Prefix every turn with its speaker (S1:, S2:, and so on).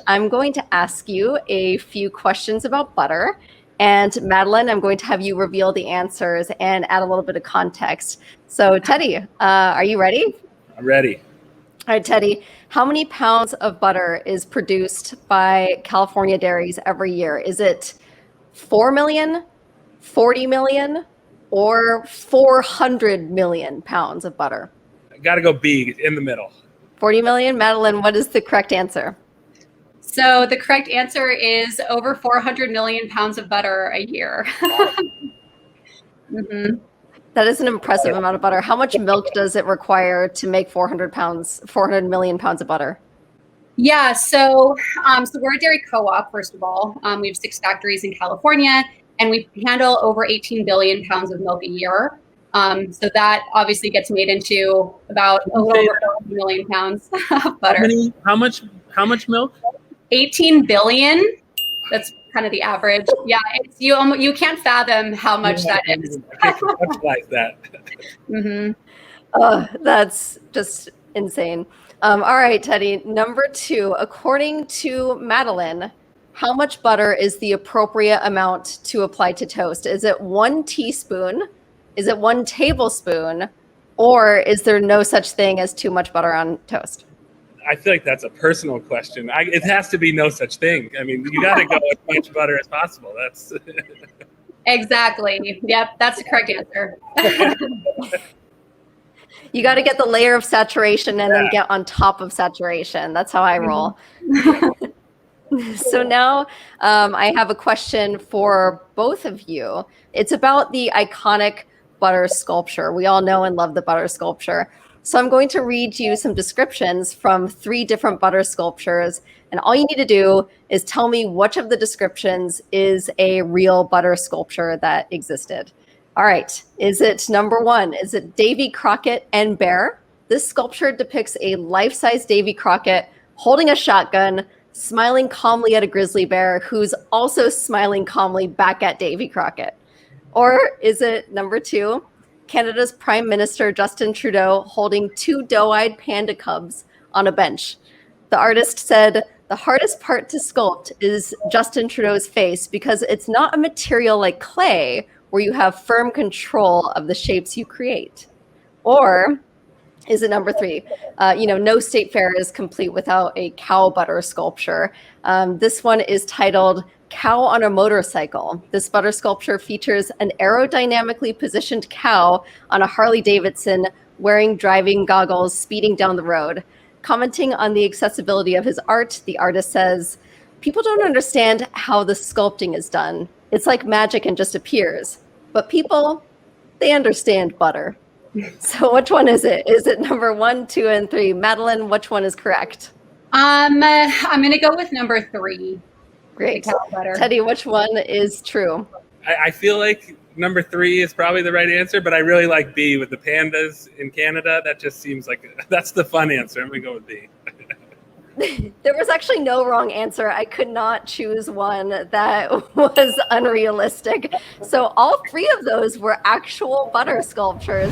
S1: I'm going to ask you a few questions about butter. And Madilyn, I'm going to have you reveal the answers and add a little bit of context. So Teddy, are you ready?
S2: I'm ready.
S1: All right, Teddy, how many pounds of butter is produced by California Dairies every year? Is it 4 million, 40 million, or 400 million pounds of butter?
S2: Got to go B, in the middle.
S1: 40 million. Madilyn, what is the correct answer?
S3: So the correct answer is over 400 million pounds of butter a year.
S1: Mm-hmm. That is an impressive amount of butter. How much milk does it require to make 400 million pounds of butter?
S3: Yeah, so we're a dairy co-op, first of all. We have 6 factories in California, and we handle over 18 billion pounds of milk a year. So that obviously gets made into about a little over 400 million pounds of butter.
S2: How much milk?
S3: 18 billion. That's kind of the average. Yeah, you can't fathom how much that is.
S2: I can't conceptualize that.
S3: Mm-hmm.
S1: That's just insane. All right, Teddy, number 2, according to Madilyn, how much butter is the appropriate amount to apply to toast? Is it 1 teaspoon? Is it 1 tablespoon? Or is there no such thing as too much butter on toast?
S2: I feel like that's a personal question. It has to be no such thing. I mean, you got to go as much butter as possible. That's
S3: exactly. Yep, that's the correct answer.
S1: You got to get the layer of saturation and then get on top of saturation. That's how I roll. So now I have a question for both of you. It's about the iconic butter sculpture. We all know and love the butter sculpture. So I'm going to read you some descriptions from 3 different butter sculptures. And all you need to do is tell me which of the descriptions is a real butter sculpture that existed. All right. Is it number 1? Is it Davy Crockett and Bear? This sculpture depicts a life-size Davy Crockett holding a shotgun, smiling calmly at a grizzly bear who's also smiling calmly back at Davy Crockett. Or is it number 2? Canada's Prime Minister Justin Trudeau holding 2 doe-eyed panda cubs on a bench. The artist said, the hardest part to sculpt is Justin Trudeau's face because it's not a material like clay where you have firm control of the shapes you create. Or is it number 3? No state fair is complete without a cow butter sculpture. This one is titled Cow on a Motorcycle. This butter sculpture features an aerodynamically positioned cow on a Harley Davidson wearing driving goggles speeding down the road. Commenting on the accessibility of his art, the artist says, people don't understand how the sculpting is done. It's like magic and just appears. But people, they understand butter. So which one is it? Is it number 1, 2, and 3? Madilyn, which one is correct?
S3: I'm going to go with number 3.
S1: Great. Teddy, which one is true?
S2: I feel like number 3 is probably the right answer, but I really like B with the pandas in Canada. That just seems like that's the fun answer. I'm going to go with B.
S1: There was actually no wrong answer. I could not choose one that was unrealistic. So all 3 of those were actual butter sculptures.